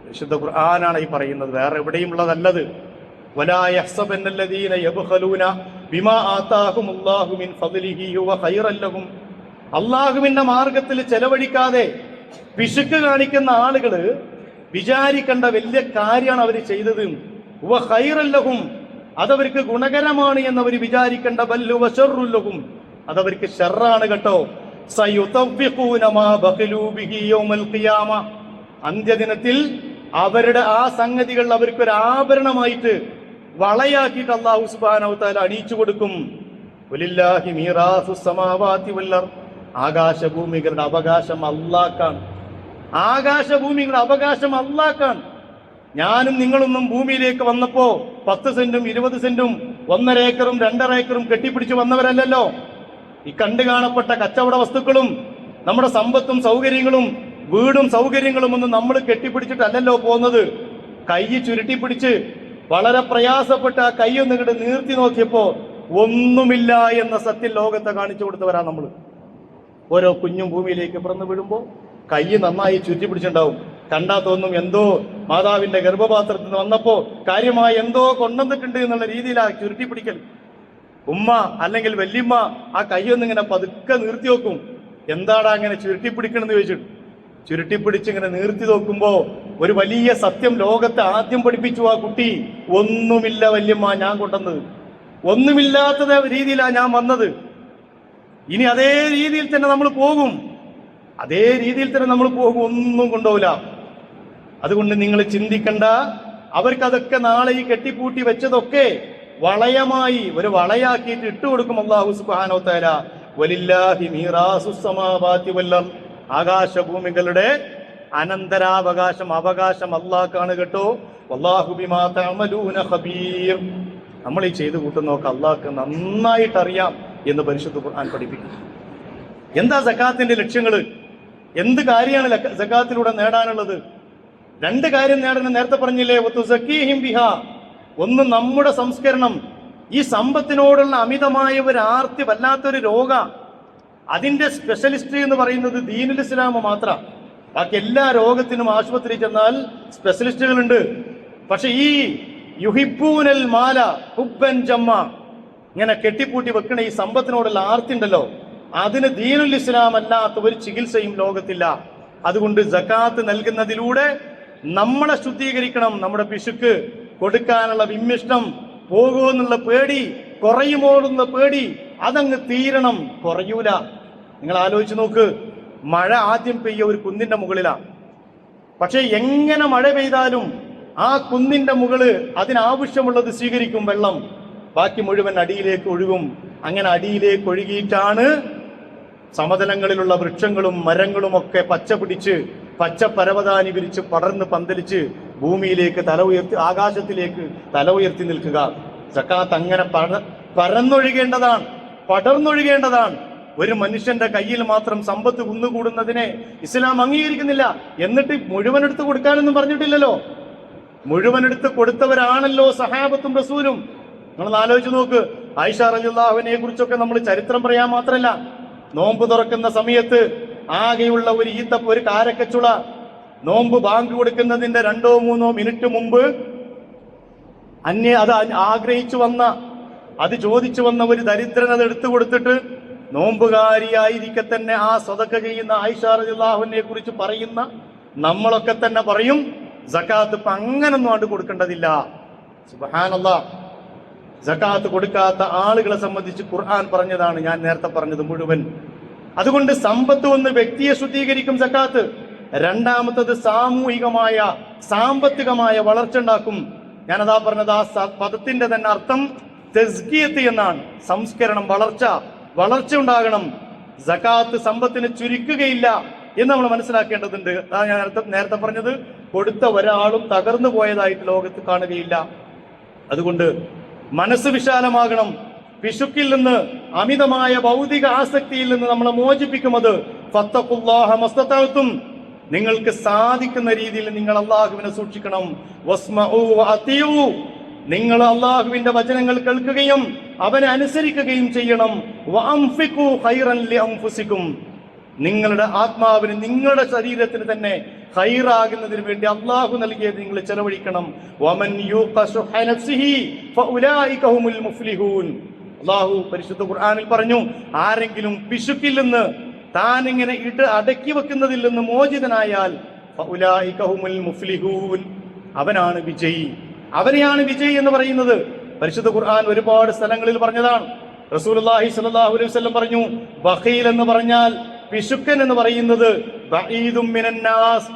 വിശുദ്ധ ഖുർആനാണ് ഈ പറയുന്നത്, വേറെ എവിടെയും ഉള്ളതല്ലത്. വലാ യഹ്സബന്നല്ലദീന യബ്ഖലൂന ബിമാ ആതാഹുമുല്ലാഹു മിൻ ഫദ്ലിഹി ഹുവ ഖൈറൻ ലഹും, അല്ലാഹുവിന്റെ മാർഗ്ഗത്തിൽ ചെലവഴിക്കാതെ പിശുക്ക് കാണിക്കുന്ന ആളുകൾ വിചാരിക്കേണ്ട വലിയ കാര്യമാണ് അവർ ചെയ്തത്. ഹുവ ഖൈറൻ ലഹും, അതവർക്ക് ഗുണകരമാണ് എന്നവർ വിചാരിക്കേണ്ട. ബൽ ഹുവ ശർറുൻ ലഹും, അതവർക്ക് ഷർറാണ് കേട്ടോ. സയുതവ്വിഖൂന മാ ബഖലൂ ബിഹി യൗമൽ ഖിയാമ, അന്ത്യദിനത്തിൽ അവരുടെ ആ സംഗതികൾ അവർക്കൊരു ആഭരണമായിട്ട് വളയാക്കിയിട്ട് അല്ലാഹു സുബ്ഹാനഹു തആല അണിയിച്ചു കൊടുക്കും. വലില്ലാഹി മീറാസുസ് സമാവാതി വൽ അർദ്, ആകാശഭൂമികളുടെ അവകാശം അല്ലാഹ്ക്കാണ്. ആകാശഭൂമികളുടെ അവകാശം അല്ലാഹ്ക്കാണ്. ഞാനും നിങ്ങളൊന്നും ഭൂമിയിലേക്ക് വന്നപ്പോ 10 സെന്റും 20 സെന്റും 1.5 ഏക്കറും 2.5 ഏക്കറും കെട്ടിപ്പിടിച്ച് വന്നവരല്ലല്ലോ. ഈ കണ്ടു കാണപ്പെട്ട കച്ചവട വസ്തുക്കളും നമ്മുടെ സമ്പത്തും സൗകര്യങ്ങളും വീടും സൗകര്യങ്ങളും ഒന്നും നമ്മൾ കെട്ടിപ്പിടിച്ചിട്ടല്ലല്ലോ പോകുന്നത്. കൈ ചുരുട്ടിപ്പിടിച്ച് വളരെ പ്രയാസപ്പെട്ട ആ കൈയൊന്നും ഇങ്ങോട്ട് നീർത്തി നോക്കിയപ്പോ ഒന്നുമില്ല എന്ന സത്യം ലോകത്തെ കാണിച്ചു കൊടുത്തവരാ നമ്മൾ. ഓരോ കുഞ്ഞും ഭൂമിയിലേക്ക് പിറന്നു വീഴുമ്പോൾ കൈ നന്നായി ചുറ്റിപ്പിടിച്ചിട്ടുണ്ടാവും. കണ്ടാ തോന്നും എന്തോ മാതാവിന്റെ ഗർഭപാത്രത്തിൽ നിന്ന് വന്നപ്പോ കാര്യമായി എന്തോ കൊണ്ടുവന്നിട്ടുണ്ട് എന്നുള്ള രീതിയിലാ ചുരുട്ടിപ്പിടിക്കൽ. ഉമ്മ അല്ലെങ്കിൽ വല്യമ്മ ആ കൈയൊന്നിങ്ങനെ പതുക്കെ നീർത്തി നോക്കും. എന്താടാ അങ്ങനെ ചുരുട്ടിപ്പിടിക്കണമെന്ന് ചോദിച്ചിട്ട് ചുരുട്ടിപ്പിടിച്ച് ഇങ്ങനെ നീർത്തി നോക്കുമ്പോ ഒരു വലിയ സത്യം ലോകത്തെ ആദ്യം പഠിപ്പിച്ചു ആ കുട്ടി. ഒന്നുമില്ല വല്യമ്മ ഞാൻ കൊണ്ടുവന്നത്, ഒന്നുമില്ലാത്ത രീതിയിലാണ് ഞാൻ വന്നത്. ഇനി അതേ രീതിയിൽ തന്നെ നമ്മൾ പോകും, അതേ രീതിയിൽ തന്നെ നമ്മൾ പോകും, ഒന്നും കൊണ്ടുപോകില്ല. അതുകൊണ്ട് നിങ്ങൾ ചിന്തിക്കണ്ട. അവർക്കതൊക്കെ നാളെ ഈ കെട്ടിപ്പൂട്ടി വെച്ചതൊക്കെ വളയമായി ഒരു വളയാക്കിയിട്ട് ഇട്ടുകൊടുക്കും അല്ലാഹു സുബ്ഹാനഹു വ തആല. വലില്ലാഹി മീറാസുസ് സമാവാതി വൽ അർദ്, ആകാശഭൂമികളുടെ അനന്തരാവകാശം അവകാശം അല്ലാഹ്ക്കാണ് കേട്ടോ. വല്ലാഹു ബിമാ തഅമലൂന ഖബീർ, നമ്മൾ ഈ ചെയ്തു കൂട്ടുന്നതൊക്കെ അല്ലാഹ്ക്ക് നന്നായിട്ട് അറിയാം എന്ന് പരിശുദ്ധ ഖുർആൻ പഠിപ്പിക്കുന്നു. എന്താ സക്കാത്തിന്റെ ലക്ഷ്യങ്ങൾ? എന്ത് കാര്യമാണ് സക്കാത്തിലൂടെ നേടാനുള്ളത്? രണ്ട് കാര്യം നേടാൻ നേരത്തെ പറഞ്ഞില്ലേ, വതുസക്കീഹിം ബിഹാ. ഒന്ന് നമ്മുടെ സംസ്കരണം. ഈ സമ്പത്തിനോടുള്ള അമിതമായ ഒരു ആർത്തി വല്ലാത്തൊരു രോഗ. അതിന്റെ സ്പെഷ്യലിസ്റ്റ് എന്ന് പറയുന്നത് ദീനുൽ ഇസ്ലാം മാത്രം. ബാക്കി എല്ലാ രോഗത്തിനും ആശുപത്രി ചെന്നാൽ സ്പെഷ്യലിസ്റ്റുകളുണ്ട്. പക്ഷെ ഈ യുഹിബ്ബൂനൽ മാല ഹുബ്ബൻ ജമ്മ, ഇങ്ങനെ കെട്ടിപ്പൂട്ടി വെക്കണ ഈ സമ്പത്തിനോടുള്ള ആർത്തി ഉണ്ടല്ലോ, അതിന് ദീനുൽ ഇസ്ലാം അല്ലാത്ത ഒരു ചികിത്സയും ലോകത്തില്ല. അതുകൊണ്ട് സക്കാത്ത് നൽകുന്നതിലൂടെ നമ്മളെ ശുദ്ധീകരിക്കണം. നമ്മുടെ പിശുക്ക്, കൊടുക്കാനുള്ള വിമ്മിഷ്ടം, പോകുമെന്നുള്ള പേടി, കുറയുമോ എന്നുള്ള പേടി, അതങ്ങ് തീരണം. കുറയൂല. നിങ്ങൾ ആലോചിച്ച് നോക്ക്, മഴ ആദ്യം പെയ്യ ഒരു കുന്നിന്റെ മുകളിലാണ്. പക്ഷെ എങ്ങനെ മഴ പെയ്താലും ആ കുന്നിന്റെ മുകള് അതിനാവശ്യമുള്ളത് സ്വീകരിക്കും, വെള്ളം. ബാക്കി മുഴുവൻ അടിയിലേക്ക് ഒഴുകും. അങ്ങനെ അടിയിലേക്ക് ഒഴുകിയിട്ടാണ് സമതലങ്ങളിലുള്ള വൃക്ഷങ്ങളും മരങ്ങളും ഒക്കെ പച്ച പിടിച്ച് പച്ച പരവതാനി വിരിച്ച് പടർന്ന് പന്തലിച്ച് ഭൂമിയിലേക്ക് തല ഉയർത്തി, ആകാശത്തിലേക്ക് തല ഉയർത്തി നിൽക്കുക. സക്കാത്ത് അങ്ങനെ പരന്നൊഴുകേണ്ടതാണ്, പടർന്നൊഴുകേണ്ടതാണ്. ഒരു മനുഷ്യന്റെ കയ്യിൽ മാത്രം സമ്പത്ത് കുന്നുകൂടുന്നതിനെ ഇസ്ലാം അംഗീകരിക്കുന്നില്ല. എന്നിട്ട് മുഴുവനെടുത്ത് കൊടുക്കാനൊന്നും പറഞ്ഞിട്ടില്ലല്ലോ. മുഴുവനെടുത്ത് കൊടുത്തവരാണല്ലോ സഹാബത്തും റസൂലും. നിങ്ങൾ ആലോചിച്ച് നോക്ക്, ആയിഷ റളിയല്ലാഹു അൻഹയെ കുറിച്ചൊക്കെ നമ്മൾ ചരിത്രം പറയാൻ മാത്രമല്ല, നോമ്പ് തുറക്കുന്ന സമയത്ത് ആകെയുള്ള ഒരു കാരക്കച്ചുള, നോമ്പ് ബാങ്ക് കൊടുക്കുന്നതിന്റെ 2-3 മിനിറ്റ് മുമ്പ് അത് ആഗ്രഹിച്ചു വന്ന, അത് ചോദിച്ചു വന്ന ഒരു ദരിദ്രൻ അത് എടുത്തു കൊടുത്തിട്ട് നോമ്പുകാരിയായിരിക്കെ തന്നെ ആ സദഖ ചെയ്യുന്ന ആയിഷ റളിയല്ലാഹു അൻഹയെ കുറിച്ച് പറയുന്ന നമ്മളൊക്കെ തന്നെ പറയും, സക്കാത്ത് ഇപ്പൊ അങ്ങനൊന്നും ആണ്ട് കൊടുക്കേണ്ടതില്ല. സുബ്ഹാനല്ലാഹ്. സക്കാത്ത് കൊടുക്കാത്ത ആളുകളെ സംബന്ധിച്ച് ഖുർആൻ പറഞ്ഞതാണ് ഞാൻ നേരത്തെ പറഞ്ഞത് മുഴുവൻ. അതുകൊണ്ട് സമ്പത്ത് ഒന്ന് വ്യക്തിയെ ശുദ്ധീകരിക്കും സക്കാത്ത്. രണ്ടാമത്തത് സാമൂഹികമായ സാമ്പത്തികമായ വളർച്ച ഉണ്ടാക്കും. ഞാനതാ പറഞ്ഞത്, ആ പദത്തിന്റെ തന്നെ അർത്ഥം തസ്കിയത്ത് എന്നാണ്. സംസ്കരണം, വളർച്ച ഉണ്ടാകണം. സക്കാത്ത് സമ്പത്തിന് ചുരുക്കുകയില്ല എന്ന് നമ്മൾ മനസ്സിലാക്കേണ്ടതുണ്ട്. അതാണ് ഞാൻ നേരത്തെ പറഞ്ഞത്, കൊടുത്ത ഒരാളും തകർന്നു പോയതായിട്ട് ലോകത്ത് കാണുകയില്ല. അതുകൊണ്ട് മനസ്സ് വിശാലമാകണം. പിശുക്കിൽ നിന്ന്, അമിതമായ ഭൗതിക ആസക്തിയിൽ നിന്ന് നമ്മളെ മോചിപ്പിക്കുന്നത് ഫത്തഖുല്ലാഹ മസ്തതഅതും. നിങ്ങൾക്ക് സാധിക്കുന്ന രീതിയിൽ നിങ്ങൾ അള്ളാഹുവിനെ സൂക്ഷിക്കണം. വസ്മഉ വഅതിഉ. നിങ്ങൾ അള്ളാഹുവിന്റെ വചനങ്ങൾ കേൾക്കുകയും അവനെ അനുസരിക്കുകയും ചെയ്യണം. വഅൻഫിഖു ഖൈറൻ ലിഅൻഫുസികും. നിങ്ങളുടെ ആത്മാവിന്, നിങ്ങളുടെ ശരീരത്തിന് തന്നെ ഖൈറാകുന്നതിന് വേണ്ടി അള്ളാഹു നൽകിയത് നിങ്ങൾ ചെലവഴിക്കണം. വമൻ യൂഖ ശുഹ നഫ്സിഹി ഫഉലൈക ഹുമുൽ മുഫ്ലിഹൂൻ. അള്ളാഹു പരിശുദ്ധ ഖുർആനിൽ പറഞ്ഞു, ആരെങ്കിലും പിശുക്കിൽ നിന്ന്, താൻ ഇങ്ങനെ അടക്കി വെക്കുന്നതിൽ നിന്ന് മോചിതനായാൽ ഫഉലൈക ഹുമുൽ മുഫ്ലിഹൂൻ, അവനാണ് വിജയി. അവനെയാണ് വിജയി എന്ന് പറയുന്നത് പരിശുദ്ധ ഖുർആൻ ഒരുപാട് സ്ഥലങ്ങളിൽ പറഞ്ഞതാണ്. റസൂലുള്ളാഹി സ്വല്ലല്ലാഹു അലൈഹി വസല്ലം പറഞ്ഞു, ബഖീൽ എന്ന് പറഞ്ഞാൽ, പിശുക്കൻ എന്ന് പറയുന്നത് ബഈദും മിനന്നാസ്,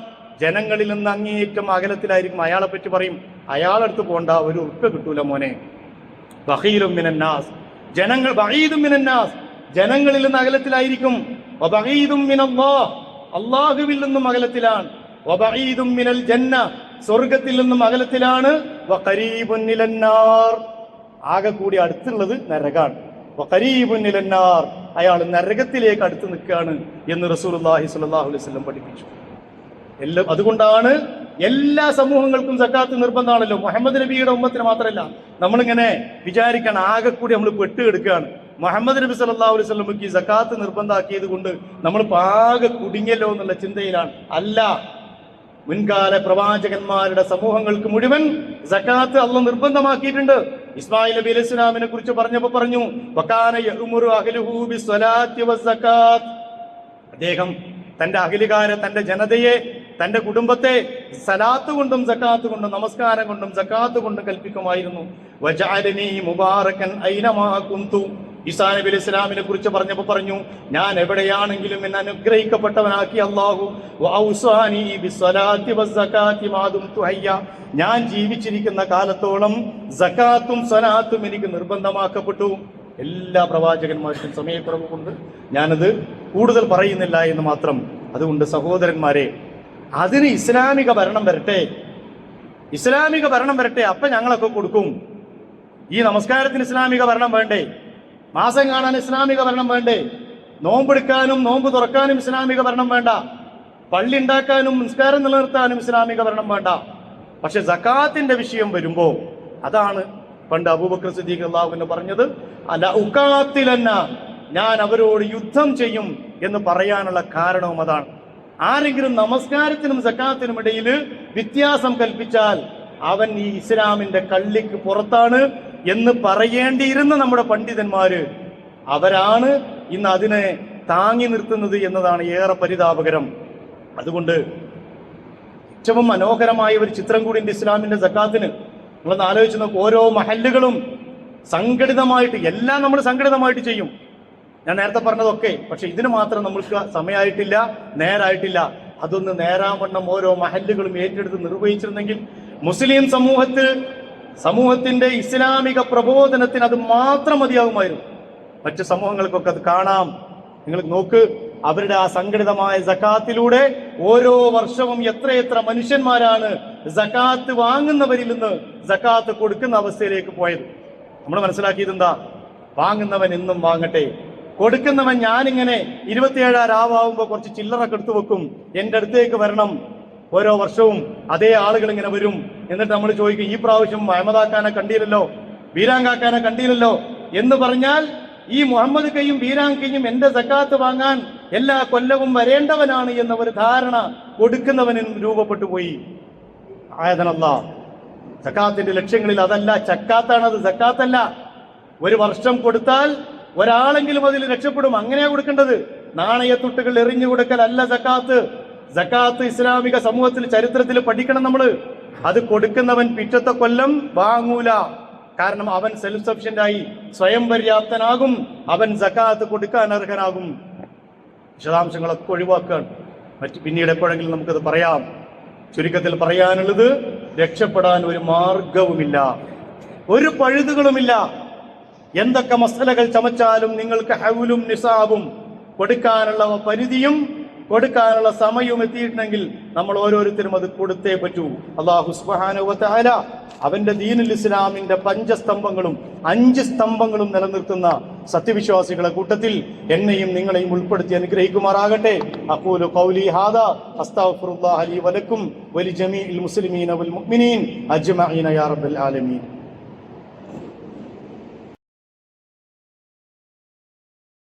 ജനങ്ങളിൽ നിന്ന് അങ്ങേയറ്റം അകലത്തിലായിരിക്കും. അയാളെ പറ്റി പറയും, അയാളടുത്ത് പോണ്ട, ഒരു ഉറുപ്പ് കിട്ടൂല മോനെ. ബഖീലും മിനന്നാസ്, ജനങ്ങൾ, ബഈദും മിനന്നാസ്, ജനങ്ങളിൽ നിന്ന് അകലത്തിലായിരിക്കും. വബഈദും മിനല്ലാഹ്, അല്ലാഹുവിൽ നിന്നും അകലത്തിലാണ്. വബഈദും മിനൽ ജന്ന, സ്വർഗ്ഗത്തിൽ നിന്നും അകലത്തിലാണ്. വഖരീബുൻ മിനന്നാർ, ആകെ കൂടി അടുത്തുള്ളത് നരകാണ്. വഖരീബുൻ മിനന്നാർ, അയാൾ നരകത്തിലേക്ക് അടുത്ത് നിൽക്കുകയാണ് എന്ന് റസൂലുള്ളാഹി സ്വല്ലല്ലാഹു അലൈഹി വസല്ലം പഠിപ്പിച്ചു. അതുകൊണ്ടാണ് എല്ലാ സമൂഹങ്ങൾക്കും സക്കാത്ത് നിർബന്ധമാണല്ലോ. മുഹമ്മദ് നബിയുടെ ഉമ്മത്തിന് മാത്രമല്ല. നമ്മളിങ്ങനെ വിചാരിക്കണം ആകെ കൂടി നമ്മൾ പെട്ടുകിടക്കുകയാണ്. മുഹമ്മദ് നബി സല്ലല്ലാഹു അലൈഹി വസല്ലം ഈ സക്കാത്ത് നിർബന്ധമാക്കിയത് കൊണ്ട് നമ്മൾ ആകെ കുടുങ്ങിയല്ലോ എന്നുള്ള ചിന്തയിലാണ്. അല്ല, മുൻകാല പ്രവാചകന്മാരുടെ സമൂഹങ്ങൾക്ക് മുഴുവൻ സക്കാത്ത് അള്ളാഹു നിർബന്ധമാക്കിയിട്ടുണ്ട്. ഇസ്മായിൽ നബി അലൈഹി സ്വലാമിനെ കുറിച്ച് പറഞ്ഞപ്പോൾ പറഞ്ഞു, വകാന യഅ്മുറു അഹ്ലുഹു ബിസ്സലാത്തി വസ്സകാത്ത്. അദ്ദേഹം തന്റെ അഹ്ലുകാരെ, തന്റെ ജനതയെ, തന്റെ കുടുംബത്തെ സലാത്ത് കൊണ്ടും സക്കാത്ത് കൊണ്ടും, നമസ്കാരം കൊണ്ടും സക്കാത്ത് കൊണ്ടും കൽപ്പിക്കുമായിരുന്നു. വജഅലനി മുബാറകൻ ഐനമാ കുന്തു. ഈസാ നബി അലൈഹി സ്വലാമിനെ കുറിച്ച് പറഞ്ഞപ്പോൾ പറഞ്ഞു, ഞാൻ എവിടെയാണെങ്കിലും എന്നെ അനുഗ്രഹിക്കപ്പെട്ടവനാക്കി അല്ലാഹു. വഔസാനി ബിസ്സലാത്തി വസ്സകാത്തി മാ ദുംതു ഹയ്യ, ഞാൻ ജീവിച്ചിരിക്കുന്ന കാലത്തോളം സകാത്തും സലാത്തും എനിക്ക് നിർബന്ധമാക്കപ്പെട്ടു. എല്ലാ പ്രവാചകന്മാർക്കും സമയക്കുറവ് കൊണ്ട് ഞാനത് കൂടുതൽ പറയുന്നില്ല എന്ന് മാത്രം. അതുകൊണ്ട് സഹോദരന്മാരെ, അതിന് ഇസ്ലാമിക ഭരണം വരട്ടെ, ഇസ്ലാമിക ഭരണം വരട്ടെ, അപ്പൊ ഞങ്ങളൊക്കെ കൊടുക്കും. ഈ നമസ്കാരത്തിന് ഇസ്ലാമിക ഭരണം വേണ്ടേ? മാസം കാണാൻ ഇസ്ലാമിക ഭരണം വേണ്ടേ? നോമ്പെടുക്കാനും നോമ്പ് തുറക്കാനും ഇസ്ലാമിക ഭരണം വേണ്ട, പള്ളി ഉണ്ടാക്കാനും നിസ്കാരം നിലനിർത്താനും ഇസ്ലാമിക ഭരണം വേണ്ട. പക്ഷെ സക്കാത്തിന്റെ വിഷയം വരുമ്പോ അതാണ് പണ്ട് അബൂബക്കർ സിദ്ദീഖ് അല്ലാഹു പറഞ്ഞത്, അല ഉഖാത്തിലന്ന, ഞാൻ അവരോട് യുദ്ധം ചെയ്യും എന്ന് പറയാനുള്ള കാരണവും അതാണ്. ആരെങ്കിലും നമസ്കാരത്തിനും സക്കാത്തിനും ഇടയിൽ വ്യത്യാസം കൽപ്പിച്ചാൽ അവൻ ഈ ഇസ്ലാമിന്റെ കള്ളിക്ക് പുറത്താണ് എന്ന് പറയേണ്ടിയിരുന്ന നമ്മുടെ പണ്ഡിതന്മാര് അവരാണ് ഇന്ന് അതിനെ താങ്ങി നിർത്തുന്നത് എന്നതാണ് ഏറെ പരിതാപകരം. അതുകൊണ്ട് ഏറ്റവും മനോഹരമായ ഒരു ചിത്രം കൂടി ഉണ്ട് ഇസ്ലാമിന്റെ സക്കാത്തിന്. നമ്മളൊന്ന് ആലോചിച്ച് നോക്കും, ഓരോ മഹല്ലുകളും സംഘടിതമായിട്ട്, എല്ലാം നമ്മൾ സംഘടിതമായിട്ട് ചെയ്യും. ഞാൻ നേരത്തെ പറഞ്ഞതൊക്കെ, പക്ഷെ ഇതിന് മാത്രം നമ്മൾക്ക് സമയമായിട്ടില്ല, നേരായിട്ടില്ല. അതൊന്ന് നേരാവണ്ണം ഓരോ മഹല്ലുകളും ഏറ്റെടുത്ത് നിർവഹിച്ചിരുന്നെങ്കിൽ മുസ്ലിം സമൂഹത്തിന്റെ ഇസ്ലാമിക പ്രബോധനത്തിന് അത് മാത്രം മതിയാകുമായിരുന്നു. മറ്റു സമൂഹങ്ങൾക്കൊക്കെ അത് കാണാം. നിങ്ങൾ നോക്ക്, അവരുടെ ആ സംഘടിതമായ സക്കാത്തിലൂടെ ഓരോ വർഷവും എത്രയെത്ര മനുഷ്യന്മാരാണ് സക്കാത്ത് വാങ്ങുന്നവരിൽ നിന്ന് സക്കാത്ത് കൊടുക്കുന്ന അവസ്ഥയിലേക്ക് പോയത്. നമ്മൾ മനസ്സിലാക്കിയത് എന്താ? വാങ്ങുന്നവൻ എന്നും വാങ്ങട്ടെ, കൊടുക്കുന്നവൻ ഞാനിങ്ങനെ 27 രാവാകുമ്പോൾ കുറച്ച് ചില്ലറൊക്കെ എടുത്തു വെക്കും, എൻ്റെ അടുത്തേക്ക് വരണം. ഓരോ വർഷവും അതേ ആളുകൾ ഇങ്ങനെ വരും. എന്നിട്ട് നമ്മൾ ചോദിക്കും, ഈ പ്രാവശ്യം അഹമ്മദാക്കാനെ കണ്ടില്ലല്ലോ, വീരാങ്കാക്കാനെ കണ്ടില്ലല്ലോ എന്ന് പറഞ്ഞാൽ ഈ മുഹമ്മദ് കയ്യും വീരാങ്കയും എന്റെ സക്കാത്ത് വാങ്ങാൻ എല്ലാ കൊല്ലവും വരേണ്ടവനാണ് എന്ന ഒരു ധാരണ കൊടുക്കുന്നവനും രൂപപ്പെട്ടു പോയി. ആയതനല്ല, സക്കാത്തിന്റെ ലക്ഷ്യങ്ങളിൽ അതല്ല, ചക്കാത്താണത്, സക്കാത്തല്ല. ഒരു വർഷം കൊടുത്താൽ ഒരാളെങ്കിലും അതിൽ രക്ഷപ്പെടും, അങ്ങനെയാ കൊടുക്കേണ്ടത്. നാണയത്തുട്ടുകൾ എറിഞ്ഞു കൊടുക്കലല്ല സക്കാത്ത്. സക്കാത്ത് ഇസ്ലാമിക സമൂഹത്തിൽ ചരിത്രത്തിൽ പഠിക്കണം നമ്മള്. അത് കൊടുക്കുന്നവൻ പിറ്റത്തെ കൊല്ലം വാങ്ങൂല. കാരണം അവൻ സെൽഫ് സഫിഷ്യന്റ് ആയി സ്വയം പര്യാപ്തനാകും, അവൻ സക്കാത്ത് കൊടുക്കാൻ അർഹനാകും. വിശദാംശങ്ങളൊക്കെ ഒഴിവാക്കുകയാണ്, പിന്നീട് എപ്പോഴെങ്കിലും നമുക്കത് പറയാം. ചുരുക്കത്തിൽ പറയാനുള്ളത്, രക്ഷപ്പെടാൻ ഒരു മാർഗവുമില്ല, ഒരു പഴുതുകളുമില്ല. എന്തൊക്കെ മസലകൾ ചമച്ചാലും നിങ്ങൾക്ക് ഹൗലും നിസാബും കൊടുക്കാനുള്ള പരിധിയും കൊടുക്കാനുള്ള സമയവും എത്തിയിട്ടുണ്ടെങ്കിൽ നമ്മൾ ഓരോരുത്തരും അത് കൊടുത്തേ പറ്റൂ. അല്ലാഹു സുബ്ഹാനഹു വ തആല അവന്റെ ദീനുൽ ഇസ്ലാമിന്റെ പഞ്ചസ്തംഭങ്ങളും 5 സ്തംഭങ്ങളും നിലനിർത്തുന്ന സത്യവിശ്വാസികളെ കൂട്ടത്തിൽ എന്നെയും നിങ്ങളെയും ഉൾപ്പെടുത്തി അനുഗ്രഹിക്കുമാറാകട്ടെ. അഖൂലു ഖൗലി ഹാദാ അസ്തഗ്ഫിറുല്ലാഹ ലി വലക്കും വലി ജമീഇൽ മുസ്ലിമീന വൽ മുഅ്മിനീൻ അജ്മഈന യാ റബ്ബൽ ആലമീൻ.